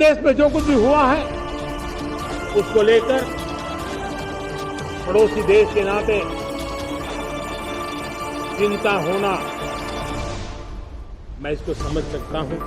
बांग्लादेश में जो कुछ भी हुआ है उसको लेकर पड़ोसी देश के नाते चिंता होना मैं इसको समझ सकता हूं।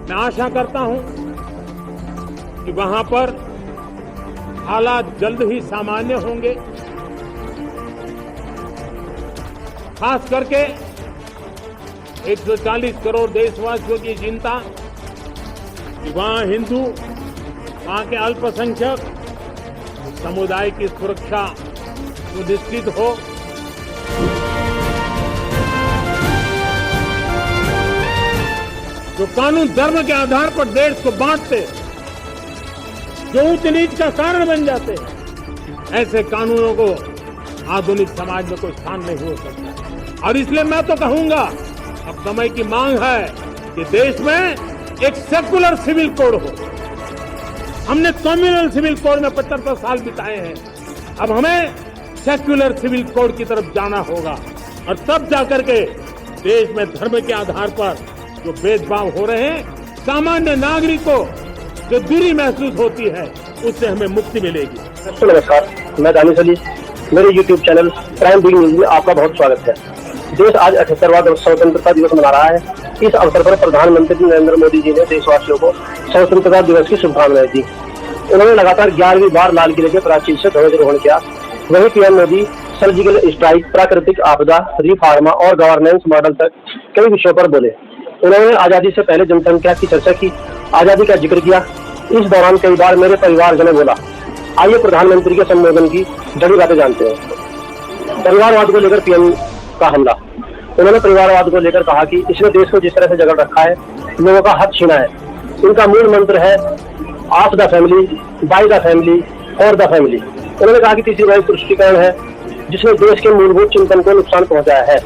मैं आशा करता हूं कि वहां पर हालात जल्द ही सामान्य होंगे। खास करके 140 करोड़ देशवासियों की चिंता कि वहां हिंदू, वहां के अल्पसंख्यक समुदाय की सुरक्षा सुनिश्चित हो। जो कानून धर्म के आधार पर देश को बांटते, जो ऊंच नीच का कारण बन जाते हैं, ऐसे कानूनों को आधुनिक समाज में कोई स्थान नहीं हो सकता। और इसलिए मैं तो कहूंगा, अब समय की मांग है कि देश में एक सेकुलर सिविल कोड हो। हमने कम्युनल सिविल कोड में 75 साल बिताए हैं, अब हमें सेक्युलर सिविल कोड की तरफ जाना होगा और तब जाकर के देश में धर्म के आधार पर जो भेदभाव हो रहे हैं, सामान्य नागरिक को जो दूरी महसूस होती है, उससे हमें मुक्ति मिलेगी। नमस्कार, मैं दानिश अली। मेरे YouTube channel prime big news में आपका बहुत स्वागत है। देश आज 78वां स्वतंत्रता दिवस मना रहा है। इस अवसर पर प्रधानमंत्री नरेंद्र मोदी जी ने देशवासियों को स्वतंत्रता दिवस की शुभकामनाएं दी। उन्होंने लगातार 11वीं बार लाल किले के प्राचीर से ध्वजारोहण किया। वहीं पीएम मोदी सर्जिकल स्ट्राइक, प्राकृतिक आपदा, रिफार्मा और गवर्नेंस मॉडल तक कई विषयों पर बोले। उन्होंने आजादी से पहले जनसंख्या की चर्चा की, आजादी का जिक्र किया। इस दौरान कई बार मेरे परिवारजनों बोला। आइए प्रधानमंत्री के संबोधन की जड़ी बातें जानते हैं। परिवारवाद को लेकर पीएम का हमला। उन्होंने परिवारवाद को लेकर कहा कि इसने देश को जिस तरह से जकड़ रखा है, लोगों का हक छीना है। इनका मूल मंत्र है of the family, by the family, for the family. उन्होंने कहा कि तीसरी वाली तुष्टिकरण है जिसने देश के मूलभूत चिंतन को नुकसान पहुंचाया है।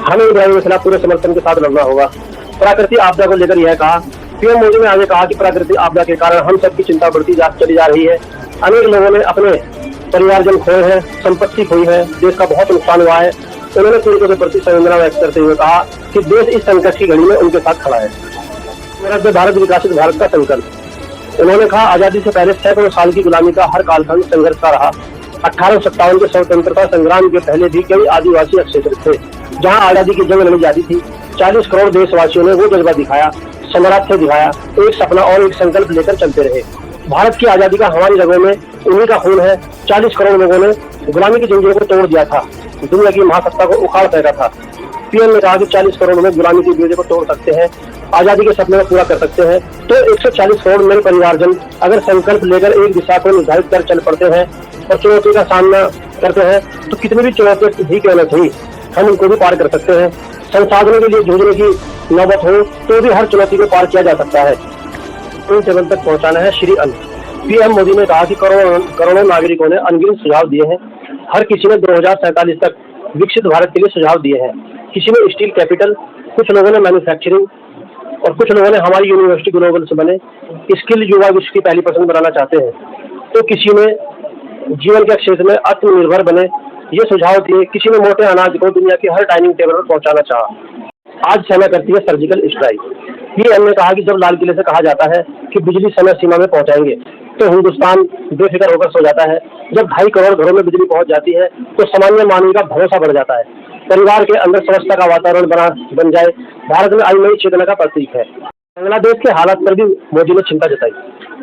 हमें इब्राहिम के खिलाफ पूरे समर्थन के साथ लड़ना होगा। प्राकृतिक आपदा को लेकर यह कहा। पीएम मोदी ने आगे कहा कि प्राकृतिक आपदा के कारण हम सबकी चिंता बढ़ती चली जा रही है। अनेक लोगों ने अपने परिवारजन खोए हैं, संपत्ति खोई है, देश का बहुत नुकसान हुआ है। उन्होंने पीड़ितों के प्रति संवेदना व्यक्त करते हुए कहा कि देश इस संकट की घड़ी में उनके साथ खड़ा है। भारत विकसित भारत का संकल्प। उन्होंने कहा आजादी से पहले सैकड़ों साल की गुलामी का हर कालखंड संघर्ष का रहा। 1857 के स्वतंत्रता संग्राम के पहले भी कई आदिवासी क्षेत्र थे जहां आजादी की जंग लड़ी जाती थी। 40 करोड़ देशवासियों ने वो जज्बा दिखाया, सामर्थ्य दिखाया, एक सपना और एक संकल्प लेकर चलते रहे। भारत की आजादी का हमारी रगों में उन्हीं का खून है। 40 करोड़ लोगों ने गुलामी की जंजीरों को तोड़ दिया था, दुनिया की महासत्ता को उखाड़ फेंका था। पीएम ने कहा कि 40 करोड़ लोग गुलामी की बीड़े को तोड़ सकते हैं, आजादी के सपने को पूरा कर सकते हैं। तो 140 करोड़ मेरे परिवारजन अगर संकल्प लेकर एक दिशा को निर्धारित कर चल पड़ते हैं और चुनौती का सामना करते हैं, तो कितनी भी चुनौती भी क्यों न थी, हम उनको भी पार कर सकते हैं। संसाधनों के लिए जूझने की नौबत हो तो भी हर चुनौती को पार किया जा सकता है। इन टेबल तक पहुंचाना है श्री अन्न। पीएम मोदी ने कहा कि करोड़ों नागरिकों ने अनगिनत सुझाव दिए हैं। हर किसी ने 2047 तक विकसित भारत के लिए सुझाव दिए हैं। किसी ने स्टील कैपिटल, कुछ लोगों ने मैन्युफैक्चरिंग और कुछ लोगों ने हमारी यूनिवर्सिटी ग्लोबल से बने, स्किल युवा विश्व की पहली पसंद बनाना चाहते हैं। तो किसी ने जीवन के क्षेत्र में आत्मनिर्भर बने, ये सुझाव दिए। किसी ने मोटे अनाज को दुनिया की हर डाइनिंग टेबल पर पहुंचाना चाहा। आज सेना करती है सर्जिकल स्ट्राइक। पीएम ने कहा कि जब लाल किले से कहा जाता है कि बिजली समय सीमा में पहुंचाएंगे तो हिंदुस्तान बेफिक्र होकर सो जाता है। जब 2.5 करोड़ घरों में बिजली पहुंच जाती है तो सामान्य मानव का भरोसा बढ़ जाता है। परिवार के अंदर स्वच्छता का वातावरण बन जाए, भारत में आई नई चेतना का प्रतीक है। बांग्लादेश के हालात पर भी मोदी ने चिंता जताई।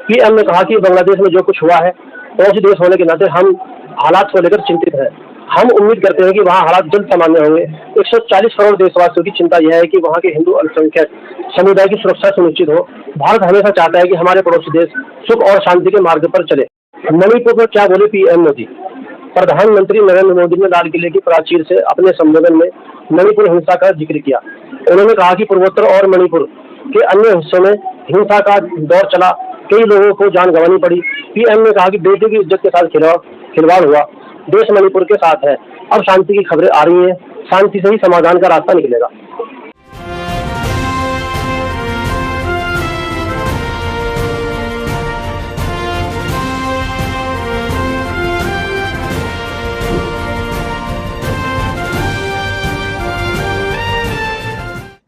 पीएम ने कहा कि बांग्लादेश में जो कुछ हुआ है, पड़ोसी देश होने के नाते हम हालात को लेकर चिंतित हैं। हम उम्मीद करते हैं कि वहाँ हालात जल्द सामान्य होंगे। 140 करोड़ देशवासियों की चिंता यह है कि वहाँ के हिंदू अल्पसंख्यक समुदाय की सुरक्षा सुनिश्चित हो। भारत हमेशा चाहता है कि हमारे पड़ोसी देश सुख और शांति के मार्ग पर चले। मणिपुर पर क्या बोले पीएम मोदी। प्रधानमंत्री नरेंद्र मोदी ने लाल किले की प्राचीर से अपने संबोधन में मणिपुर हिंसा का जिक्र किया। उन्होंने कहा कि पूर्वोत्तर और मणिपुर के अन्य हिस्सों में हिंसा का दौर चला, कई लोगों को जान गंवानी पड़ी। पीएम ने कहा कि बेटी की इज्जत के साथ खिलवाड़ हुआ, देश मणिपुर के साथ है। अब शांति की खबरें आ रही हैं, शांति से ही समाधान का रास्ता निकलेगा।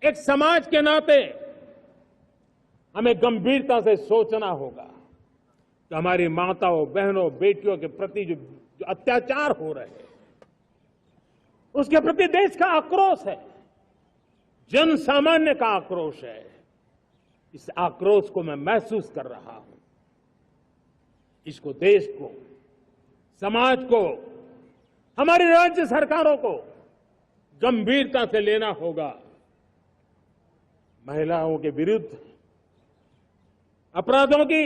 एक समाज के नाते हमें गंभीरता से सोचना होगा कि हमारी माताओं, बहनों, बेटियों के प्रति जो अत्याचार हो रहे हैं, उसके प्रति देश का आक्रोश है, जन सामान्य का आक्रोश है। इस आक्रोश को मैं महसूस कर रहा हूं। इसको देश को, समाज को, हमारी राज्य सरकारों को गंभीरता से लेना होगा। महिलाओं के विरुद्ध अपराधों की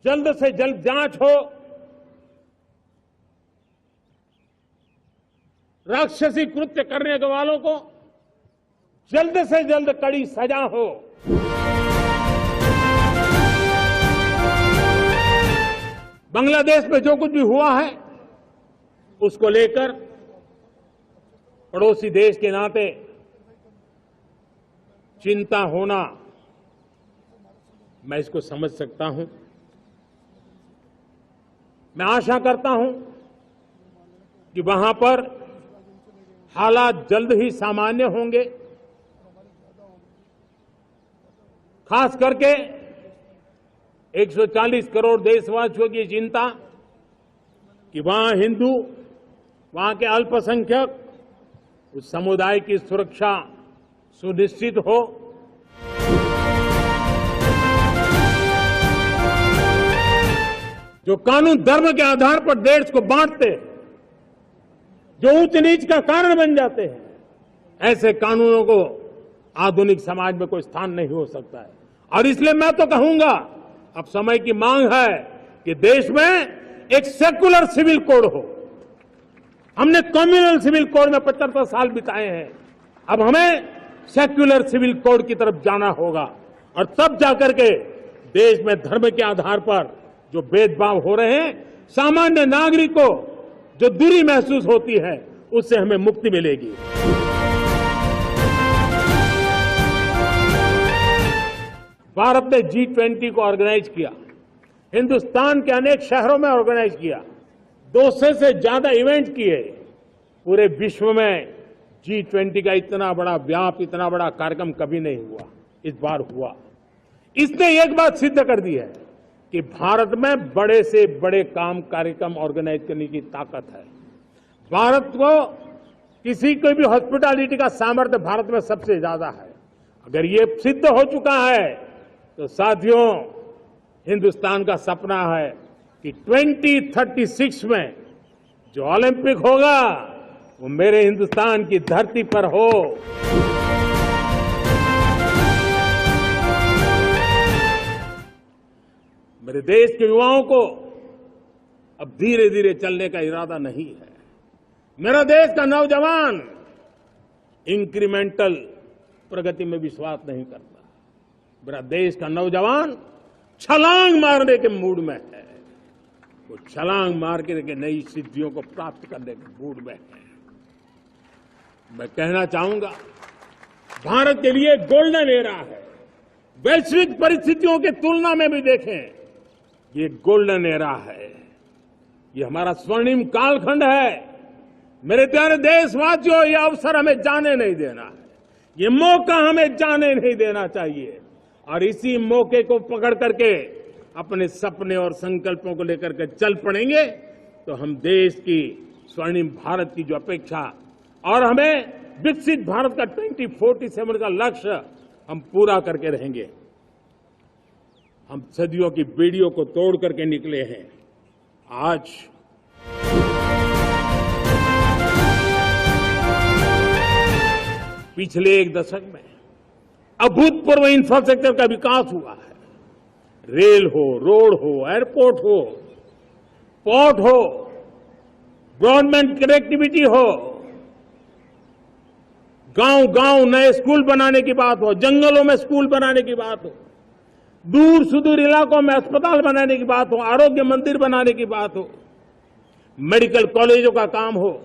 जल्द से जल्द जांच हो, राक्षसी कृत्य करने के वालों को जल्द से जल्द कड़ी सजा हो। बांग्लादेश में जो कुछ भी हुआ है उसको लेकर पड़ोसी देश के नाते चिंता होना, मैं इसको समझ सकता हूं। मैं आशा करता हूं कि वहां पर हालात जल्द ही सामान्य होंगे। खास करके 140 करोड़ देशवासियों की चिंता कि वहां हिंदू, वहां के अल्पसंख्यक, उस समुदाय की सुरक्षा सुनिश्चित हो। जो कानून धर्म के आधार पर देश को बांटते हैं, जो ऊंच नीच का कारण बन जाते हैं, ऐसे कानूनों को आधुनिक समाज में कोई स्थान नहीं हो सकता है। और इसलिए मैं तो कहूंगा, अब समय की मांग है कि देश में एक सेकुलर सिविल कोड हो। हमने कम्युनल सिविल कोड में 75 साल बिताए हैं, अब हमें सेक्युलर सिविल कोड की तरफ जाना होगा। और तब जाकर के देश में धर्म के आधार पर जो भेदभाव हो रहे हैं, सामान्य नागरिक को जो दूरी महसूस होती है, उससे हमें मुक्ति मिलेगी। भारत ने G20 को ऑर्गेनाइज किया, हिंदुस्तान के अनेक शहरों में ऑर्गेनाइज किया, 200 से ज्यादा इवेंट किए। पूरे विश्व में G20 का इतना बड़ा व्याप, इतना बड़ा कार्यक्रम कभी नहीं हुआ, इस बार हुआ। इसने एक बात सिद्ध कर दी है कि भारत में बड़े से बड़े कार्यक्रम ऑर्गेनाइज करने की ताकत है। भारत को किसी को भी हॉस्पिटैलिटी का सामर्थ्य भारत में सबसे ज्यादा है। अगर ये सिद्ध हो चुका है तो साथियों, हिंदुस्तान का सपना है कि 2036 में जो ओलंपिक होगा वो मेरे हिंदुस्तान की धरती पर हो। मेरे देश के युवाओं को अब धीरे धीरे चलने का इरादा नहीं है। मेरा देश का नौजवान इंक्रीमेंटल प्रगति में विश्वास नहीं करता। मेरा देश का नौजवान छलांग मारने के मूड में है। वो छलांग मार के नई सिद्धियों को प्राप्त करने के मूड में है। मैं कहना चाहूंगा, भारत के लिए गोल्डन एरा है। वैश्विक परिस्थितियों की तुलना में भी देखें, ये गोल्डन एरा है। ये हमारा स्वर्णिम कालखंड है। मेरे प्यारे देशवासियों, ये अवसर हमें जाने नहीं देना है। ये मौका हमें जाने नहीं देना चाहिए। और इसी मौके को पकड़ करके अपने सपने और संकल्पों को लेकर के चल पड़ेंगे तो हम देश की स्वर्णिम भारत की जो अपेक्षा और हमें विकसित भारत का 2047 का लक्ष्य हम पूरा करके रहेंगे। हम सदियों की बेड़ियों को तोड़ करके निकले हैं। आज पिछले एक दशक में अभूतपूर्व इंफ्रास्ट्रक्चर का विकास हुआ है। रेल हो, रोड हो, एयरपोर्ट हो, पोर्ट हो, ब्रॉडबैंड कनेक्टिविटी हो, गांव गांव नए स्कूल बनाने की बात हो, जंगलों में स्कूल बनाने की बात हो, दूर सुदूर इलाकों में अस्पताल बनाने की बात हो, आरोग्य मंदिर बनाने की बात हो, मेडिकल कॉलेजों का काम हो,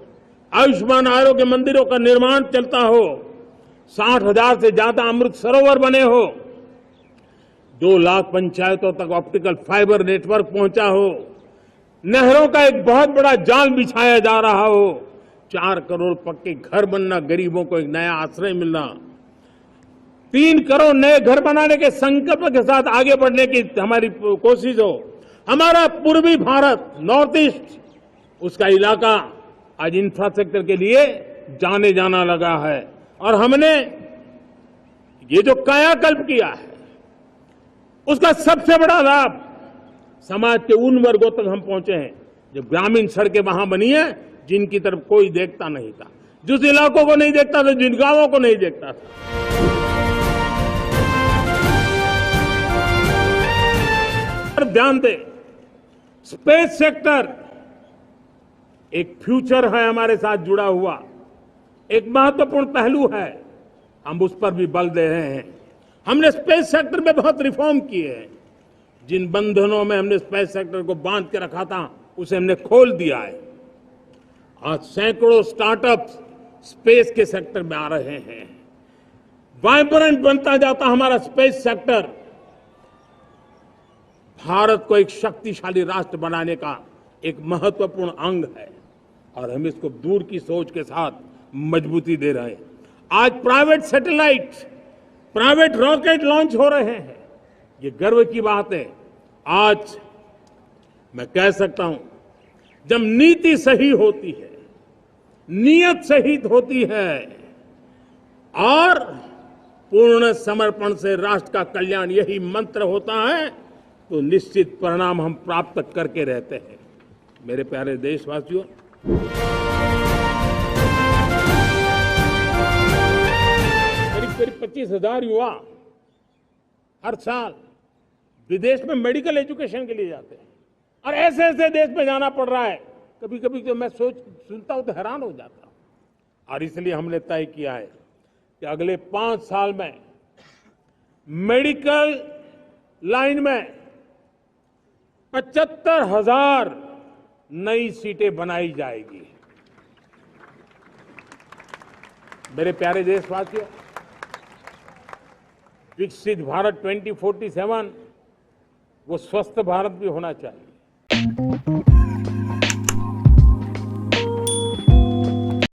आयुष्मान आरोग्य मंदिरों का निर्माण चलता हो, 60,000 से ज्यादा अमृत सरोवर बने हो, 2 लाख पंचायतों तक ऑप्टिकल फाइबर नेटवर्क पहुंचा हो, नहरों का एक बहुत बड़ा जाल बिछाया जा रहा हो, 4 करोड़ पक्के घर बनना, गरीबों को एक नया आश्रय मिलना, 3 करोड़ नए घर बनाने के संकल्प के साथ आगे बढ़ने की हमारी कोशिश हो। हमारा पूर्वी भारत, नॉर्थ ईस्ट, उसका इलाका आज इंफ्रास्ट्रक्चर के लिए जाने जाना लगा है। और हमने ये जो कायाकल्प किया है, उसका सबसे बड़ा लाभ समाज के उन वर्गों तक हम पहुंचे हैं जो ग्रामीण सड़कें वहां बनी है जिनकी तरफ कोई देखता नहीं था, जिस इलाकों को नहीं देखता था, जिन गांवों को नहीं देखता था। ध्यान दें, स्पेस सेक्टर एक फ्यूचर है हमारे साथ जुड़ा हुआ, एक महत्वपूर्ण पहलू है। हम उस पर भी बल दे रहे हैं। हमने स्पेस सेक्टर में बहुत रिफॉर्म किए हैं। जिन बंधनों में हमने स्पेस सेक्टर को बांध के रखा था, उसे हमने खोल दिया है। आज सैकड़ों स्टार्टअप्स स्पेस के सेक्टर में आ रहे हैं। वाइब्रेंट बनता जाता हमारा स्पेस सेक्टर भारत को एक शक्तिशाली राष्ट्र बनाने का एक महत्वपूर्ण अंग है और हम इसको दूर की सोच के साथ मजबूती दे रहे हैं। आज private satellite, private rocket launch हो रहे हैं। ये गर्व की बात है। आज मैं कह सकता हूं, जब नीति सही होती है, नियत सही होती है और पूर्ण समर्पण से राष्ट्र का कल्याण यही मंत्र होता है, तो निश्चित परिणाम हम प्राप्त करके रहते हैं। मेरे प्यारे देशवासियों, करीब 25,000 युवा हर साल विदेश में मेडिकल एजुकेशन के लिए जाते हैं और ऐसे ऐसे देश में जाना पड़ रहा है। कभी कभी तो मैं सुनता हूं तो हैरान हो जाता हूं। और इसलिए हमने तय किया है कि अगले 5 साल में मेडिकल लाइन में 75,000 नई सीटें बनाई जाएगी। मेरे प्यारे देशवासियों, विकसित भारत 2047 वो स्वस्थ भारत भी होना चाहिए।